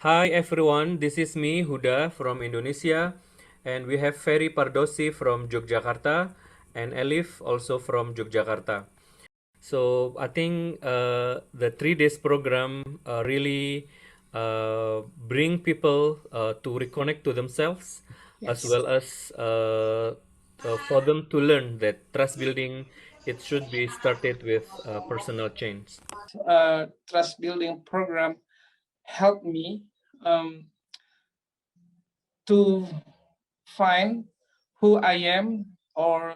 Hi everyone, this is me Huda from Indonesia, and we have Ferry Pardosi from Yogyakarta and Elif also from Yogyakarta. So I think the 3 days program really bring people to reconnect to themselves, as Yes. well as for them to learn that trust building it should be started with personal change. Trust building program helped me to find who I am, or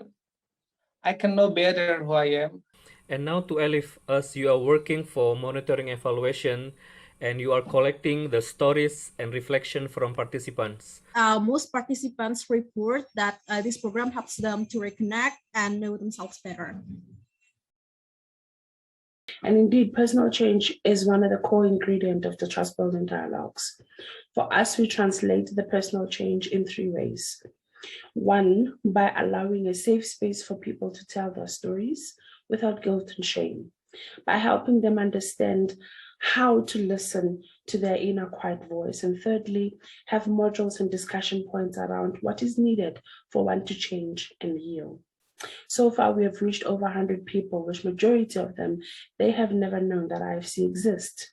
I can know better who I am. And now to Elif, as you are working for monitoring evaluation and you are collecting the stories and reflection from participants. Most participants report that this program helps them to reconnect and know themselves better. And indeed, personal change is one of the core ingredients of the trust building dialogues. For us, we translate the personal change in 3 ways. One, by allowing a safe space for people to tell their stories without guilt and shame, by helping them understand how to listen to their inner quiet voice. And thirdly, have modules and discussion points around what is needed for one to change and heal. So far, we have reached over 100 people, which majority of them, they have never known that IFC exists.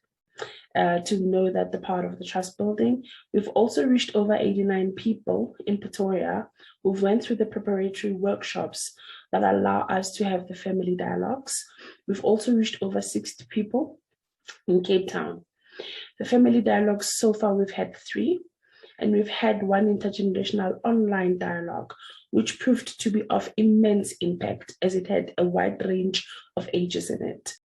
To know that the part of the trust building. We've also reached over 89 people in Pretoria who went through the preparatory workshops that allow us to have the family dialogues. We've also reached over 60 people in Cape Town. The family dialogues, so far we've had 3, and we've had 1 intergenerational online dialogue, which proved to be of immense impact as it had a wide range of ages in it.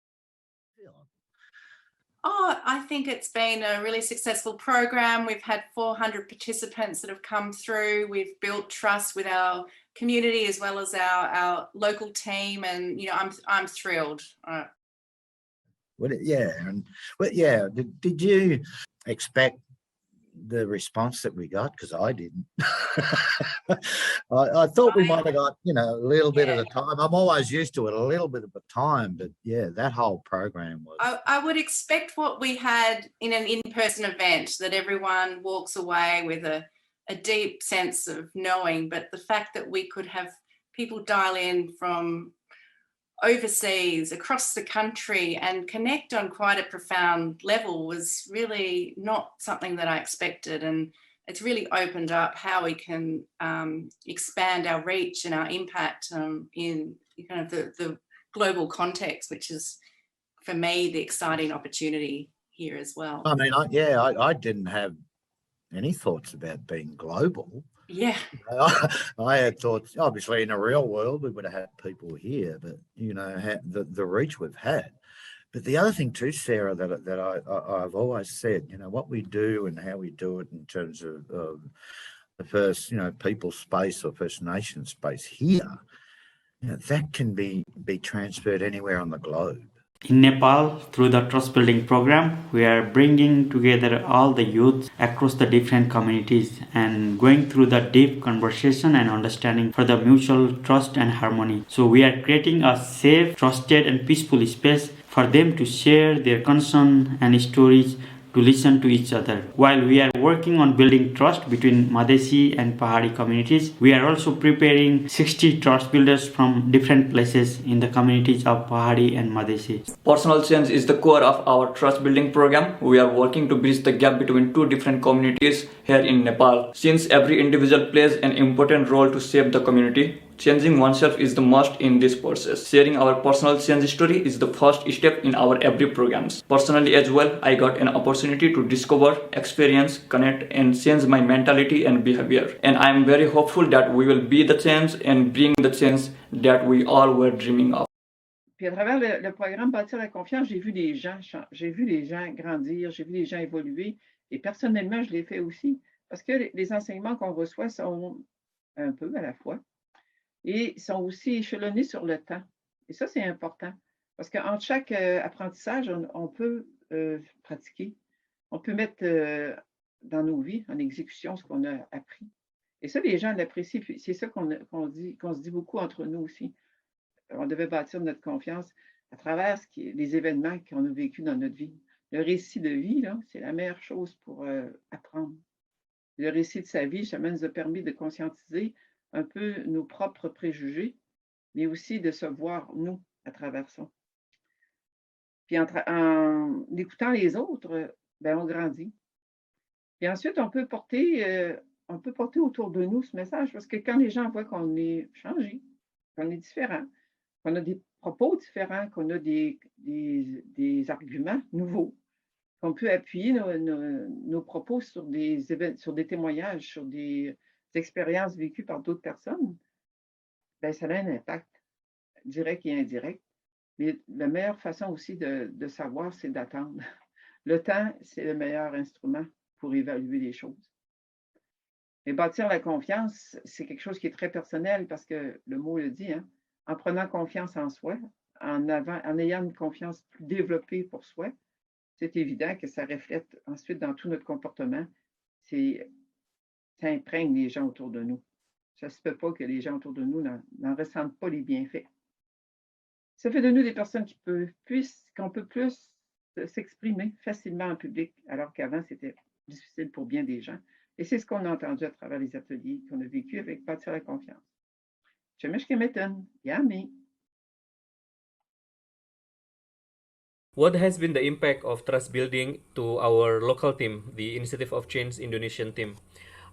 I think it's been a really successful program. We've had 400 participants that have come through. We've built trust with our community as well as our local team, and I'm thrilled. Did you expect the response that we got? Because I didn't. I thought we might have got a little bit at a time. I'm always used to it, a little bit of a time, but that whole program was. I would expect what we had in an in-person event, that everyone walks away with a deep sense of knowing, but the fact that we could have people dial in from overseas, across the country, and connect on quite a profound level was really not something that I expected, and it's really opened up how we can expand our reach and our impact in kind of the global context, which is, for me, the exciting opportunity here as well. I mean, I didn't have any thoughts about being global. Yeah. I had thoughts, obviously, in the real world, we would have had people here, but, the reach we've had. But the other thing too, Sarah, that I've always said, what we do and how we do it in terms of the first, people space or First Nation space here, that can be transferred anywhere on the globe. In Nepal, through the Trust Building Program, we are bringing together all the youth across the different communities and going through the deep conversation and understanding for the mutual trust and harmony. So we are creating a safe, trusted and peaceful space for them to share their concern and stories, to listen to each other. While we are working on building trust between Madhesi and Pahari communities, we are also preparing 60 trust builders from different places in the communities of Pahari and Madhesi. Personal change is the core of our trust building program. We are working to bridge the gap between 2 different communities here in Nepal. Since every individual plays an important role to shape the community, changing oneself is the must in this process. Sharing our personal change story is the first step in our every programs. Personally as well, I got an opportunity to discover, experience, connect and change my mentality and behavior. And I am very hopeful that we will be the change and bring the change that we all were dreaming of. Puis à travers le programme Bâtir la confiance, j'ai vu les gens grandir, j'ai vu les gens évoluer, et personnellement, je l'ai fait aussi, parce que les enseignements qu'on reçoit sont un peu à la fois, et sont aussi échelonnés sur le temps. Et ça, c'est important, parce qu'entre chaque apprentissage, on peut pratiquer, on peut mettre dans nos vies, en exécution, ce qu'on a appris. Et ça, les gens l'apprécient, puis c'est ça qu'on se dit beaucoup entre nous aussi. On devait bâtir notre confiance à travers les événements qu'on a vécus dans notre vie. Le récit de vie, là, c'est la meilleure chose pour apprendre. Le récit de sa vie, jamais nous a permis de conscientiser un peu nos propres préjugés, mais aussi de se voir, nous, à travers ça. Puis en écoutant les autres, ben, on grandit. Et ensuite, on peut porter autour de nous ce message, parce que quand les gens voient qu'on est changé, qu'on est différent, qu'on a des propos différents, qu'on a des arguments nouveaux, qu'on peut appuyer nos propos sur des témoignages, sur des expériences vécues par d'autres personnes, ben, ça a un impact direct et indirect. Mais la meilleure façon aussi de savoir, c'est d'attendre. Le temps, c'est le meilleur instrument pour évaluer les choses. Et bâtir la confiance, c'est quelque chose qui est très personnel parce que le mot le dit, hein, en prenant confiance en soi, en ayant une confiance plus développée pour soi, c'est évident que ça reflète ensuite dans tout notre comportement. Ça imprègne les gens autour de nous. Ça ne se peut pas que les gens autour de nous n'en ressentent pas les bienfaits. Ça fait de nous des personnes qu'on peut plus s'exprimer facilement en public, alors qu'avant, c'était difficile pour bien des gens. Et c'est ce qu'on a entendu à travers les ateliers qu'on a vécu avec Bâtir la confiance. Yami. What has been the impact of trust building to our local team, the Initiative of Change Indonesian team?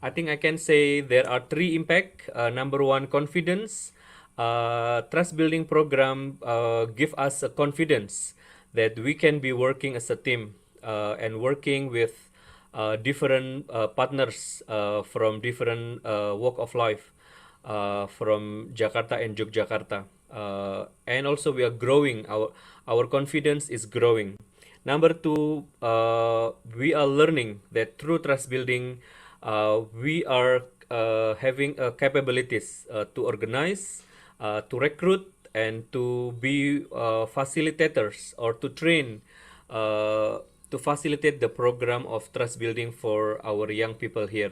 I think I can say there are three impacts. Number one, confidence. Trust building program give us a confidence that we can be working as a team and working with different partners from different walk of life from Jakarta and Yogyakarta. And also we are growing, our confidence is growing. Number two, we are learning that through trust building, we are having capabilities to organize, to recruit, and to be facilitators or to train to facilitate the program of trust building for our young people here.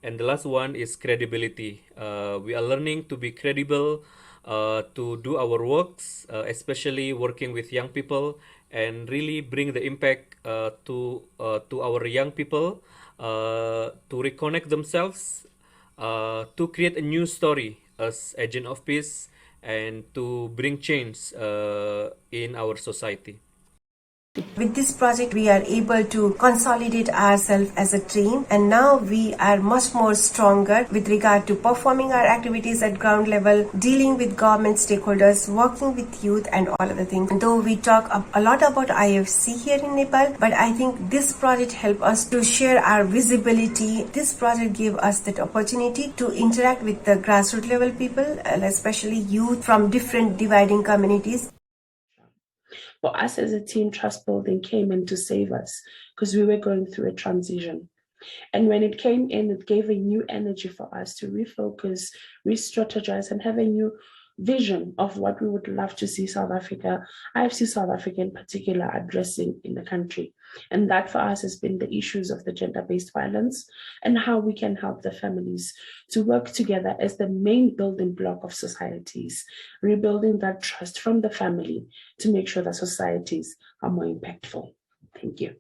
And the last one is credibility. We are learning to be credible to do our works, especially working with young people, and really bring the impact to our young people to reconnect themselves, to create a new story as agent of peace, and to bring change in our society. With this project, we are able to consolidate ourselves as a team, and now we are much more stronger with regard to performing our activities at ground level, dealing with government stakeholders, working with youth, and all other things. Though we talk a lot about IFC here in Nepal, but I think this project helped us to share our visibility. This project gave us that opportunity to interact with the grassroots level people, especially youth from different dividing communities. For us as a team, trust building came in to save us because we were going through a transition. And when it came in, it gave a new energy for us to refocus, re-strategize, and have a new vision of what we would love to see South Africa, IFC South Africa in particular, addressing in the country. And that for us has been the issues of the gender-based violence and how we can help the families to work together as the main building block of societies, rebuilding that trust from the family to make sure that societies are more impactful. Thank you.